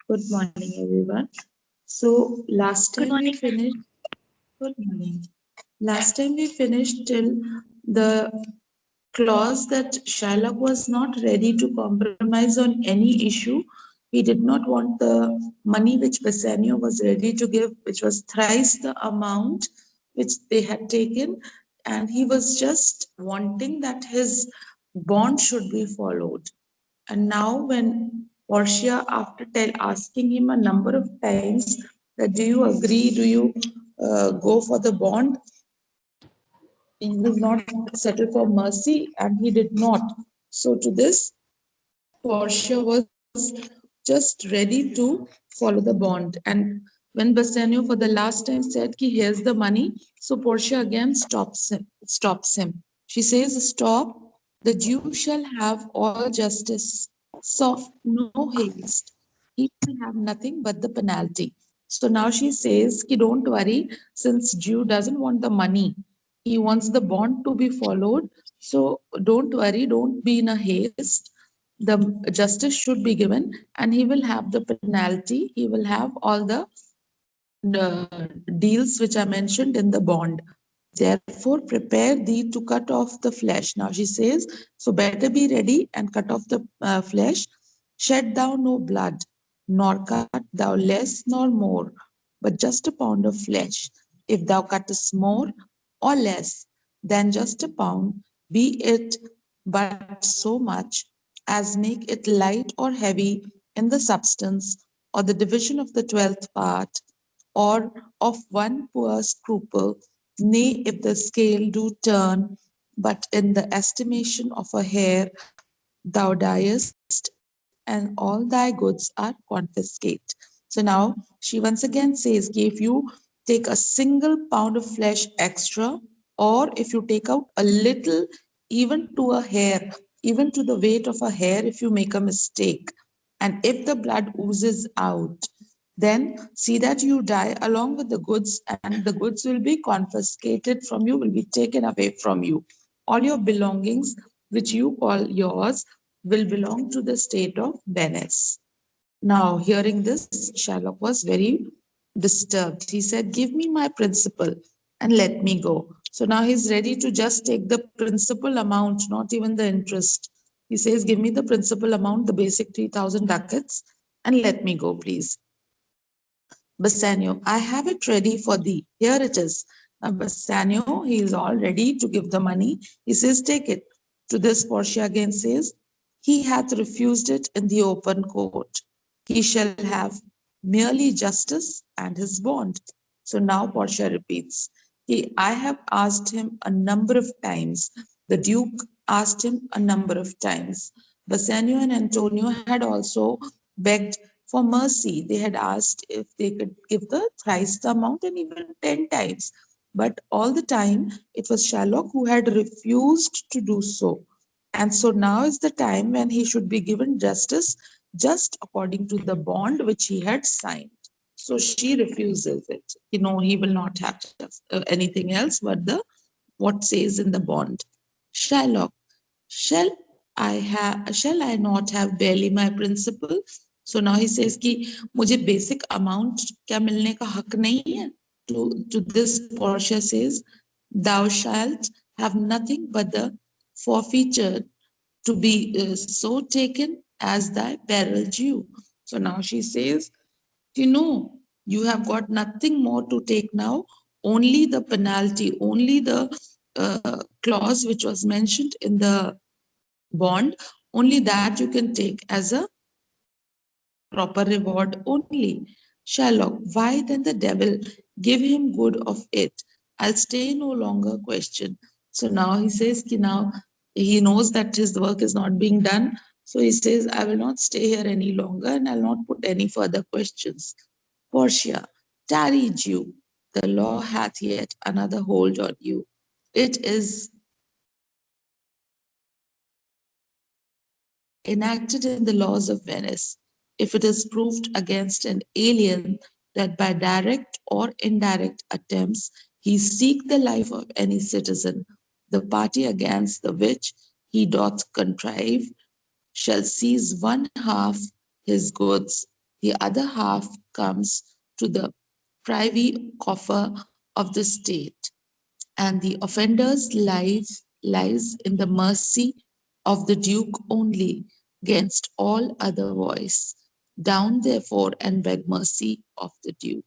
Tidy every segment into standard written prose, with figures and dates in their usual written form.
Good morning, everyone. So last Good time we morning. finished. Good morning. Last time we finished till the clause that Shylock was not ready to compromise on any issue. He did not want the money which Bassanio was ready to give, which was thrice the amount which they had taken, and he was just wanting that his bond should be followed. And now, when Portia, after asking him a number of times that do you agree, do you go for the bond, he will not settle for mercy, and he did not. So, to this, Portia was just ready to follow the bond. And when Bassanio for the last time said, "Ki here's the money," so Portia again stops him. Stops him. She says, "Stop. The Jew shall have all justice. Soft, no haste. He shall have nothing but the penalty." So now she says, "Ki don't worry, since Jew doesn't want the money, he wants the bond to be followed. So don't worry, don't be in a haste. The justice should be given, and he will have the penalty. He will have all the deals which are mentioned in the bond. Therefore, prepare thee to cut off the flesh." Now she says, "So better be ready and cut off the flesh. Shed thou no blood, nor cut thou less nor more, but just a pound of flesh. If thou cuttest more or less than just a pound, be it but so much as make it light or heavy in the substance, or the division of the 12th part, or of one poor scruple, nay, if the scale do turn, but in the estimation of a hair, thou diest, and all thy goods are confiscate." So now she once again says, if you take a single pound of flesh extra, or if you take out a little, even to a hair, even to the weight of a hair, if you make a mistake, and if the blood oozes out, then see that you die along with the goods, and the goods will be confiscated from you, will be taken away from you. All your belongings, which you call yours, will belong to the state of Venice. Now, hearing this, Shylock was very disturbed. He said, "Give me my principal and let me go." So now he's ready to just take the principal amount, not even the interest. He says, "Give me the principal amount, the basic 3,000 ducats, and let me go, please." Bassanio, "I have it ready for thee. Here it is." Now, Bassanio, he is all ready to give the money. He says, "Take it." To this, Portia again says, "He hath refused it in the open court. He shall have merely justice and his bond." So now Portia repeats, I have asked him a number of times. The Duke asked him a number of times. Bassanio and Antonio had also begged for mercy. They had asked if they could give the thrice the amount and even 10 times. But all the time, it was Shylock who had refused to do so. And so now is the time when he should be given justice just according to the bond which he had signed. So she refuses it. He will not have anything else but the what says in the bond. Shylock, shall shall I not have barely my principal? So now he says कि मुझे basic amount क्या मिलने का हक नहीं है? To this Portia says, "Thou shalt have nothing but the forfeiture to be so taken as thy peril due." So now she says, you have got nothing more to take now, only the penalty, only the clause which was mentioned in the bond, only that you can take as a proper reward only. Shylock, why then the devil give him good of it? I'll stay no longer question. So now he says, ki now he knows that his work is not being done. So he says, I will not stay here any longer and I'll not put any further questions. Portia, tarry Jew, the law hath yet another hold on you. It is enacted in the laws of Venice, if it is proved against an alien that by direct or indirect attempts he seek the life of any citizen, the party against the which he doth contrive shall seize one half his goods The other half comes to the privy coffer of the state, and the offender's life lies in the mercy of the Duke only, against all other voice. Down, therefore, and beg mercy of the Duke.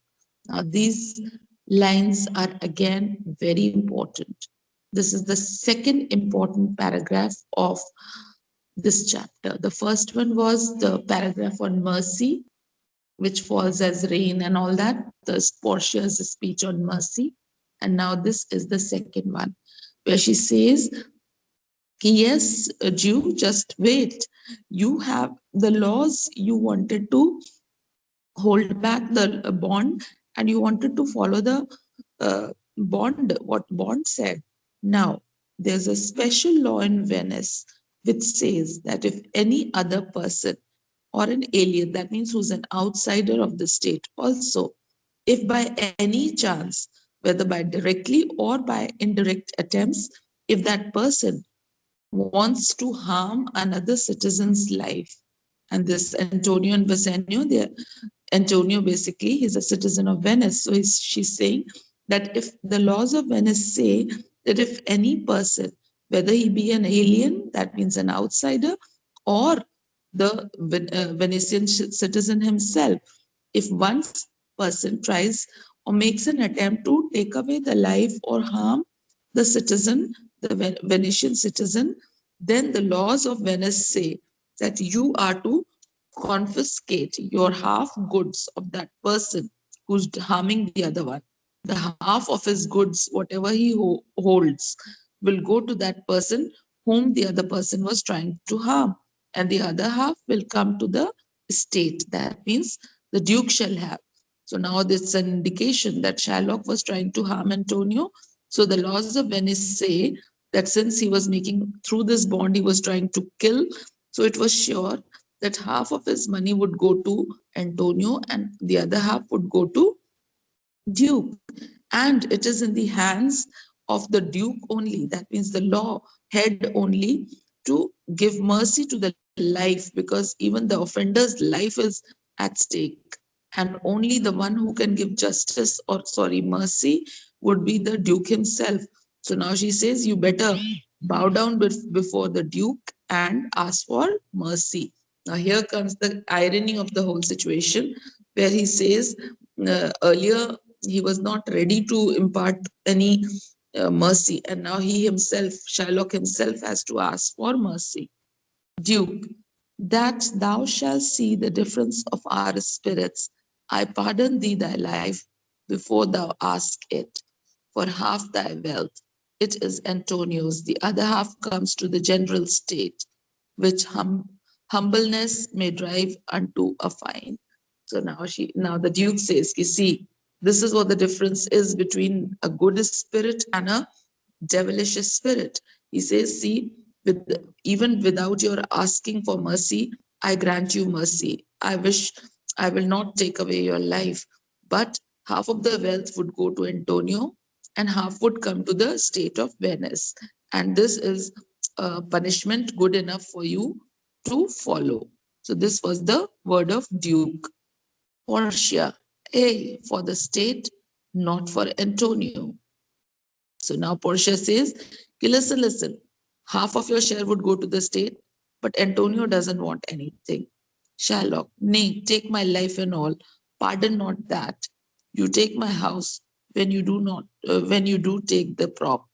Now, these lines are again very important. This is the second important paragraph of this chapter. The first one was the paragraph on mercy, which falls as rain and all that. The Portia's speech on mercy. And now this is the second one, where she says, yes, Jew, just wait. You have the laws you wanted to hold back the bond, and you wanted to follow the bond, what bond said. Now, there's a special law in Venice which says that if any other person or an alien, that means who's an outsider of the state, also, if by any chance, whether by directly or by indirect attempts, if that person wants to harm another citizen's life, and this Antonio and Bassanio, they're Antonio basically, he's a citizen of Venice. So she's saying that if the laws of Venice say that if any person, whether he be an alien, that means an outsider, or the Venetian citizen himself, if one person tries or makes an attempt to take away the life or harm the citizen, the Venetian citizen, then the laws of Venice say that you are to confiscate your half goods of that person who's harming the other one. The half of his goods, whatever he holds, will go to that person whom the other person was trying to harm. And the other half will come to the state. That means the Duke shall have. So now this is an indication that Shylock was trying to harm Antonio. So the laws of Venice say that since he was making through this bond, he was trying to kill. So it was sure that half of his money would go to Antonio and the other half would go to Duke. And it is in the hands of the Duke only, that means the law head only, to give mercy to the life, because even the offender's life is at stake. And only the one who can give justice or, sorry, mercy would be the Duke himself. So now she says, you better bow down before the Duke and ask for mercy. Now, here comes the irony of the whole situation, where he says earlier he was not ready to impart any mercy, and now he himself, Shylock himself, has to ask for mercy. Duke, that thou shalt see the difference of our spirits, I pardon thee thy life before thou ask it. For half thy wealth, it is Antonio's, the other half comes to the general state, which humbleness may drive unto a fine. So now the Duke says, you see, this is what the difference is between a good spirit and a devilish spirit. He says, see, even without your asking for mercy, I grant you mercy. I will not take away your life, but half of the wealth would go to Antonio and half would come to the state of Venice. And this is a punishment good enough for you to follow. So this was the word of Duke. Portia, A, for the state, not for Antonio. So now Portia says, okay, listen. Half of your share would go to the state, but Antonio doesn't want anything. Shylock, nay, take my life and all. Pardon not that. You take my house when you do take the prop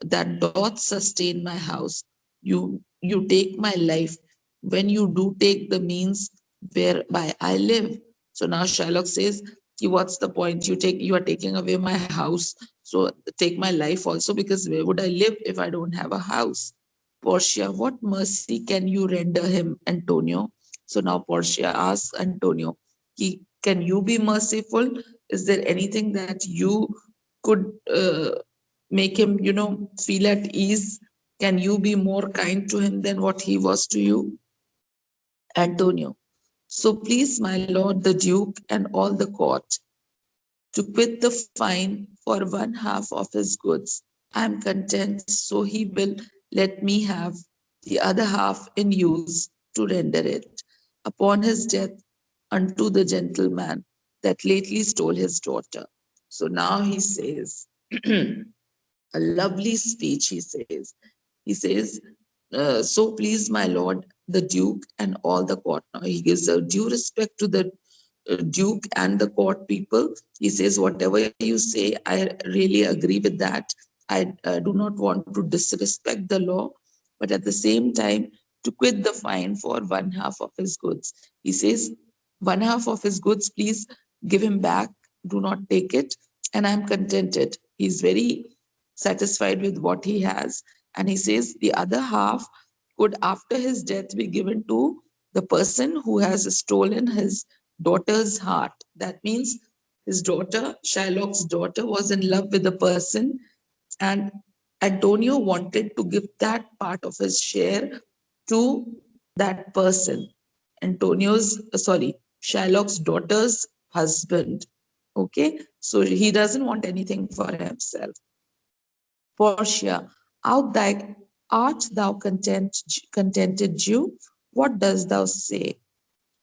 that doth sustain my house. You take my life when you do take the means whereby I live. So now Shylock says, what's the point? You are taking away my house. So take my life also, because where would I live if I don't have a house? Portia, what mercy can you render him, Antonio? So now Portia asks Antonio, can you be merciful? Is there anything that you could make him, feel at ease? Can you be more kind to him than what he was to you? Antonio, so please, my lord the Duke and all the court, to quit the fine for one half of his goods. I am content, so he will let me have the other half in use to render it. Upon his death, unto the gentleman that lately stole his daughter. So now he says, a lovely speech, he says. He says, so please, my lord, the Duke and all the court. Now he gives a due respect to the Duke and the court people. He says, whatever you say, I really agree with that. I do not want to disrespect the law, but at the same time, to quit the fine for one half of his goods. He says, one half of his goods, please give him back. Do not take it. And I'm contented. He's very satisfied with what he has. And he says the other half could, after his death, be given to the person who has stolen his daughter's heart. That means his daughter, Shylock's daughter, was in love with a person, and Antonio wanted to give that part of his share to that person. Shylock's daughter's husband. Okay, so he doesn't want anything for himself. Portia, art thou contented Jew? What dost thou say?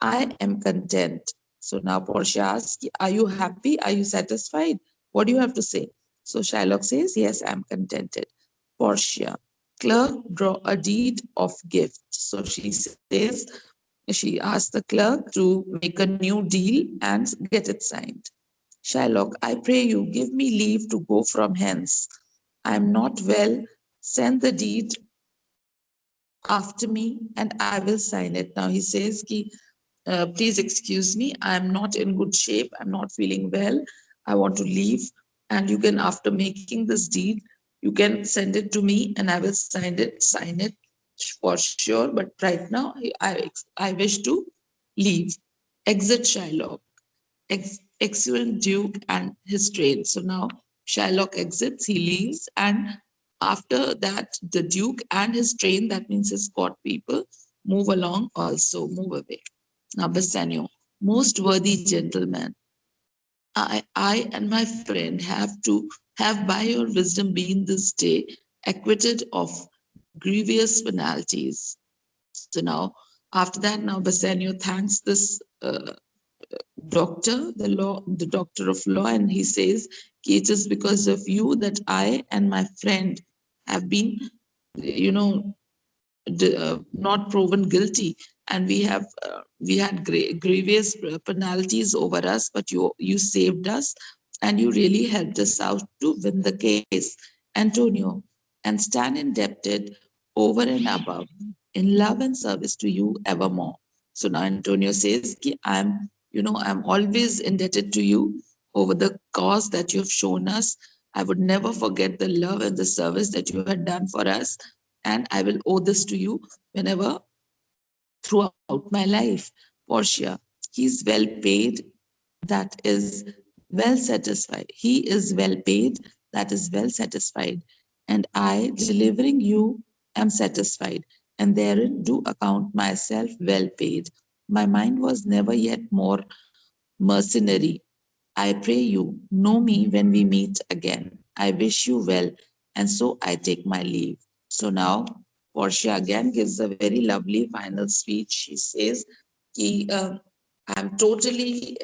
I am content. So now Portia asks, are you happy? Are you satisfied? What do you have to say? So Shylock says, yes, I'm contented. Portia, clerk, draw a deed of gift. So she asks the clerk to make a new deal and get it signed. Shylock, I pray you, give me leave to go from hence. I am not well. Send the deed after me and I will sign it. Now he says, please excuse me, I'm not in good shape. I'm not feeling well. I want to leave. And you can, after making this deed, you can send it to me and I will sign it for sure. But right now, I wish to leave. Exit Shylock. Excellent Duke and his train. So now Shylock exits, he leaves, and after that, the Duke and his train, that means his court people, move along also, move away. Now, Bassanio, most worthy gentleman, I and my friend have by your wisdom been this day acquitted of grievous penalties. So now, after that, now Bassanio thanks this the doctor of law, and he says, it is because of you that I and my friend have been, you know, not proven guilty, and we had grievous penalties over us, but you saved us, and you really helped us out to win the case, Antonio, and stand indebted over and above in love and service to you evermore. So now Antonio says, I'm always indebted to you over the cause that you have shown us. I would never forget the love and the service that you had done for us, and I will owe this to you whenever throughout my life. Portia, he's well paid, that is well satisfied. He is well paid, that is well satisfied. And I, delivering you, am satisfied, and therein do account myself well paid. My mind was never yet more mercenary. I pray you, know me when we meet again. I wish you well, and so I take my leave. So now, Portia again gives a very lovely final speech. She says, I'm totally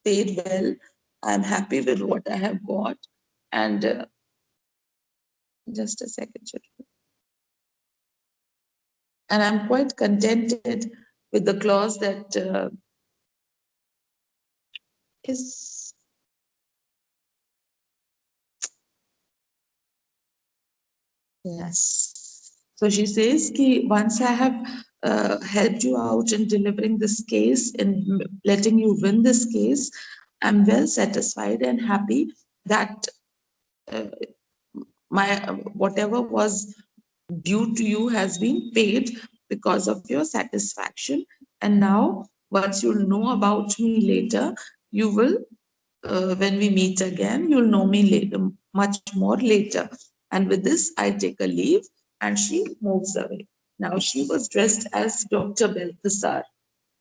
paid well. I'm happy with what I have got. And just a second, children. And I'm quite contented with the clause that is. Yes. So she says, ki, once I have helped you out in delivering this case and letting you win this case, I'm well satisfied and happy that uh, my whatever was due to you has been paid because of your satisfaction. And now, once you know about me later, you will when we meet again, you'll know me later, much more later. And with this, I take a leave and she moves away. Now, she was dressed as Dr. Balthasar.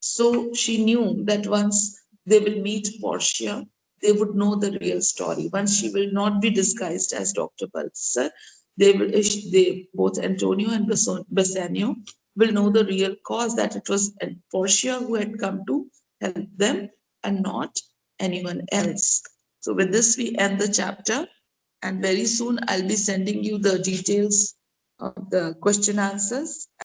So she knew that once they will meet Portia, they would know the real story. Once she will not be disguised as Dr. Balthasar, they both Antonio and Bassanio will know the real cause, that it was Portia who had come to help them and not anyone else. So, with this, we end the chapter, and very soon I'll be sending you the details of the question answers